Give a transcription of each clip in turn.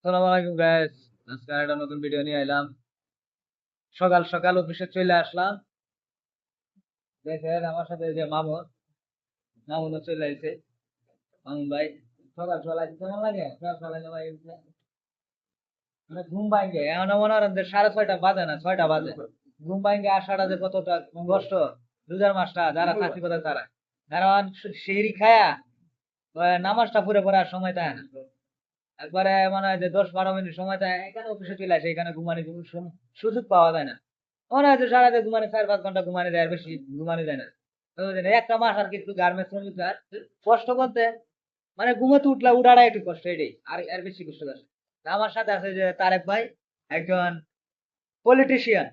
আসসালামু আলাইকুম গাইস। আজকে একটা নতুন ভিডিও নিয়ে এলাম। সকাল সকাল অফিসে চলে আসলাম। দেখেন আমার সাথে যে মামুনও চলে আসছে। মামুন ভাই, সকাল সকাল আসতে কেমন লাগে? সকাল সকাল ভাই মানে ঘুম ভাঙে এখন মনে করেন যে 6:30 বাজে না 6টা বাজে। ঘুম ভাঙে আসাটা যে কতটা কষ্ট রোজার মাসটা যারা চাকরি করে তারা। কারণ সেহরি খায়া নামাজটা পড়ে পড়ে আর সময় দেয় না। একবারে মনে হয় যে 10-12 মিনিট সময় দেয়, এখানে অফিসে চলে আসে, এখানে ঘুমানি সুযোগ পাওয়া যায় না। মনে হয় যে সারাদিন ঘুমানি 4-5 ঘন্টা ঘুমানি যায়, আর বেশি ঘুমানি যায় না। তো বুঝলেন, একটা মাস আর কি একটু গার্মেন্টস শ্রমিক আর কষ্ট করতে, মানে ঘুমোতে উঠলে উঠাটা একটু কষ্ট, এটাই আর আর বেশি কষ্ট করে। আমার সাথে আছে যে তারেক ভাই, একজন পলিটিশিয়ান।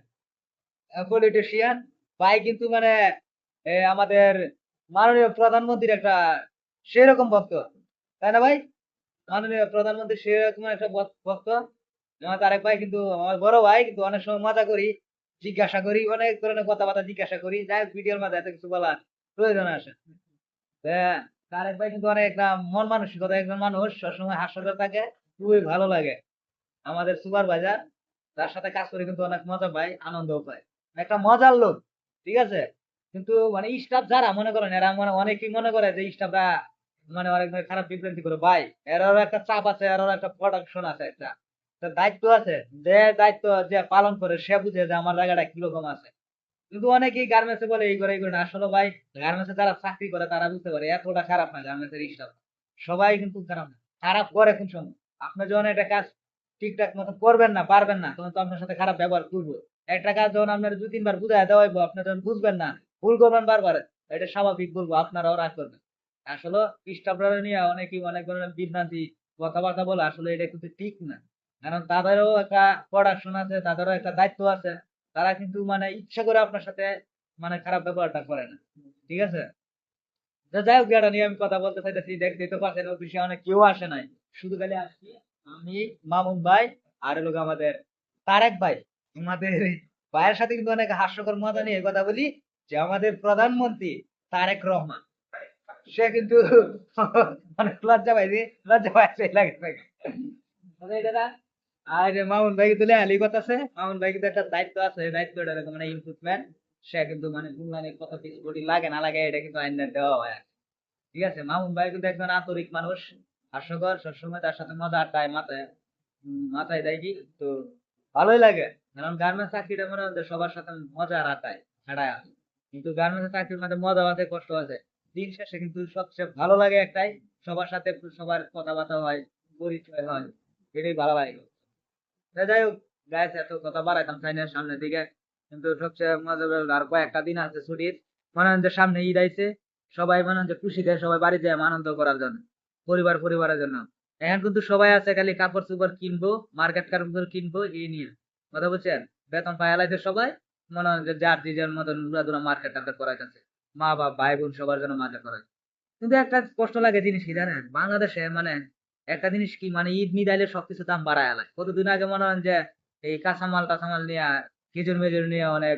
পলিটিশিয়ান ভাই কিন্তু মানে আমাদের মাননীয় প্রধানমন্ত্রীর একটা সেরকম ভক্ত, তাই না ভাই? মাননীয় প্রধানমন্ত্রী সেরকম একটা ভক্ত। আমার তারেক ভাই কিন্তু আমার বড় ভাই, কিন্তু অনেক সময় মজা করি, জিজ্ঞাসা করি, অনেক ধরনের কথাবার্তা জিজ্ঞাসা করি, যাই হোক ভিডিওর মাঝে এত কিছু বলার প্রয়োজন আসে। হ্যাঁ, তারেক ভাই কিন্তু অনেক একটা মন মানসিকতা একজন মানুষ, সবসময় হাস্যকর থাকে, খুবই ভালো লাগে। আমাদের সুপারভাইজার, তার সাথে কাজ করে কিন্তু অনেক মজা পাই, আনন্দও পাই। একটা মজার লোক, ঠিক আছে। কিন্তু মানে স্টাফ যারা মনে করেন, এরা মানে অনেকেই মনে করে যে স্টাফরা মানে অনেক ধরনের খারাপ বিভ্রান্তি করে ভাই। এরারও একটা চাপ আছে, এরারও একটা প্রোডাকশন আছে, একটা একটা দায়িত্ব আছে। যে দায়িত্ব যে পালন করে সে বুঝে যে আমার জায়গাটা কিরকম আছে। কিন্তু অনেকেই গার্মেন্টসে বলে এই করে এই করে না, আসলে ভাই গার্মেন্টসে যারা চাকরি করে তারা বুঝতে পারে এতটা খারাপ না গার্মেন্টসের স্টাফ। সবাই কিন্তু খারাপ না, খারাপ করে কোন সময় আপনি যখন একটা কাজ ঠিকঠাক মতো করবেন না, পারবেন না, তখন তো আপনার সাথে খারাপ ব্যবহার করবো। একটা কাজ যখন আপনার 2-3 বার বুঝাই দেওয়া হইবো, আপনি যখন বুঝবেন না, ভুল করবেন বারবার, এটা স্বাভাবিক, বলবো আপনারাও রাগ করবেন। আসলে স্টাফরা নিয়ে অনেকেই অনেক ধরনের বিভ্রান্তি কথাবার্তা বলে, আসলে এটা কিন্তু ঠিক না। কারণ তাদেরও একটা প্রোডাকশন আছে, তাদেরও একটা দায়িত্ব আছে। তারা কিন্তু মানে ইচ্ছা করে আপনার সাথে মানে খারাপ ব্যবহারটা করে না, ঠিক আছে। তো যাই হোক, এটা নিয়ে আমি কথা বলতে চাইতেছি, দেখতে তো পাচ্ছেন অফিসে অনেক কেউ আসে নাই, শুধু খালি আসছি আমি, মামুন ভাই, আর হলো গিয়ে আমাদের তারেক ভাই। আমাদের এই ভাইয়ের সাথে কিন্তু অনেক হাস্যকর মজা নিয়ে কথা বলি, যে আমাদের প্রধানমন্ত্রী তারেক রহমান, সে কিন্তু অনেক লজ্জা পাইছে লাগে লাগে। মানে এটা না, আর মামুন ভাই কিন্তু লেহালি কথা আছে, মামুন ভাই কিন্তু একটা দায়িত্ব আছে, দায়িত্বটা এরকম মানে ইম্প্রুভমেন্ট। সে কিন্তু মানে মানে কত পিস বডি লাগে না লাগে এটা কিন্তু আইন দেওয়া হয়, ঠিক আছে। মামুন ভাই কিন্তু একজন আন্তরিক মানুষ, হাস্যকর, সবসময় তার সাথে মজা আড্ডায় মাথায় মাথায় দেয় কি তো ভালোই লাগে। কারণ গার্মেন্টস চাকরিটা মনে হচ্ছে সবার সাথে মজার আড্ডায় ছাড়ায়, কিন্তু গার্মেন্টস চাকরির মধ্যে মজা আছে, কষ্ট আছে। দিন শেষে কিন্তু সবচেয়ে ভালো লাগে একটাই, সবার সাথে সবার কথাবার্তা হয়, পরিচয় হয়, এটাই ভালো লাগে। যাই হোক গাইস, এত কথা বাড়াইতাম চাই না সামনের দিকে। কিন্তু সবচেয়ে মজার ব্যাপার, আর কয়েকটা দিন আছে ছুটির, মনে হয় যে সামনে ঈদ আইছে, সবাই মনে হয় যে খুশিতে সবাই বাড়ি যায় আনন্দ করার জন্য, পরিবারের জন্য। এখন কিন্তু সবাই আছে খালি কাপড় চোপড় কিনবো, মার্কেট কাপড় কিনবো, এই নিয়ে কথা বলছেন। বেতন পায় লাইছে সবাই, মনে হয় যে যার যে যার মতন উড়াদুরা মার্কেট টার্কেট করাইতেছে, মা বাপ ভাই বোন সবার জন্য মার্কেট করায়। কিন্তু একটা কষ্ট লাগে জিনিস কি জানেন, বাংলাদেশে মানে একটা জিনিস কি, মানে ঈদ মিদ আইলে সবকিছু দাম বাড়ায় আলায়। কতদিন আগে মনে হয় যে এই কাঁচামাল টাচামাল নিয়ে, খেজুর মেজুর নিয়ে অনেক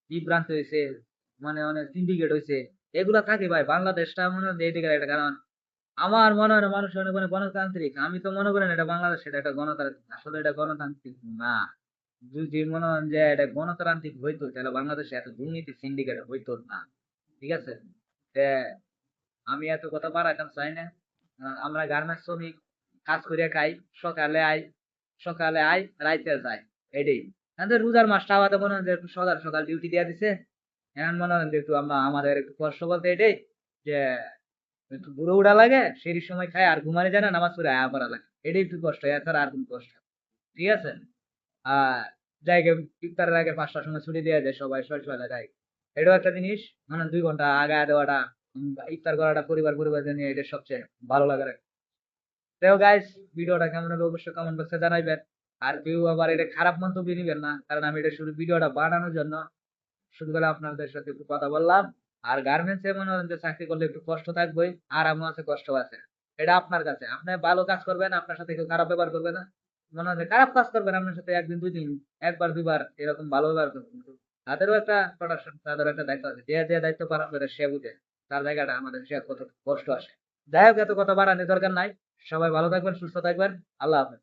বিভ্রান্ত হয়েছে, মানে অনেক সিন্ডিকেট হয়েছে। এগুলা থাকে ভাই, বাংলাদেশটা মনে হয় যে এইদিকে একটা কারণ। আমার মনে হয় না মানুষ অনেক মানে গণতান্ত্রিক, আমি তো মনে করেন এটা বাংলাদেশ, এটা একটা গণতান্ত্রিক, আসলে এটা গণতান্ত্রিক না। যদি মনে হয় যে এটা গণতান্ত্রিক হইতো, তাহলে বাংলাদেশে এত দুর্নীতি সিন্ডিকেট হইতো না, ঠিক আছে। আমি এত কথা বাড়াইতাম চাই না। আমরা গার্মেন্টস শ্রমিক, কাজ করে খাই, সকালে আই, রাইতে যাই, এটাই। আমাদের রোজার মাসটা আমাদের মনে হয় যে একটু সকাল সকাল ডিউটি দেওয়া দিছে। এখন মনে হয় যে একটু আমরা আমাদের একটু কষ্ট বলতে এটাই, যে একটু বুড়ো উড়া লাগে, সেই সময় খায় আর ঘুমানো যায় না, নামাজ পড়ে আয়া পড়া লাগে, এটাই একটু কষ্ট, এছাড়া আর কোনো কষ্ট না, ঠিক আছে। আর জায়গা ইফতারের আগে 5টার সময় ছুটি দেওয়া যায়, সবাই সকালে যায়। এটাও একটা জিনিস, মানে 2 ঘন্টা আগে দেওয়াটা, ইফতার করাটা পরিবার নিয়ে, এটা সবচেয়ে ভালো লাগার। তো গাইস, ভিডিওটা কেমন হলো অবশ্যই কমেন্ট বক্সে জানাইবেন। আর কেউ আবার এটা খারাপ মন্তব্য নিবেন না, কারণ আমি এটা শুধু ভিডিওটা বানানোর জন্য শুধু করে আপনাদের সাথে একটু কথা বললাম। আর গার্মেন্টস এ মনে হয় যে চাকরি করলে একটু কষ্ট থাকবে, আরামও আছে, কষ্ট আছে। এটা আপনার কাছে, আপনি ভালো কাজ করবেন, আপনার সাথে কেউ খারাপ ব্যবহার করবে না। মনে হয় যে খারাপ কাজ করবেন, আপনার সাথে একদিন 2 দিন, একবার 2 বার এরকম ভালো ব্যবহার করবেন, কিন্তু তাদেরও একটা প্রোডাকশন, তাদেরও একটা দায়িত্ব আছে, যে যে দায়িত্ব পালন করে সে বুঝে তার জায়গাটা আমাদের সে কত কষ্ট আসে। যাই হোক, এত কথা বাড়ানোর দরকার নাই। সবাই ভালো থাকবেন, সুস্থ থাকবেন। আল্লাহ হাফেজ।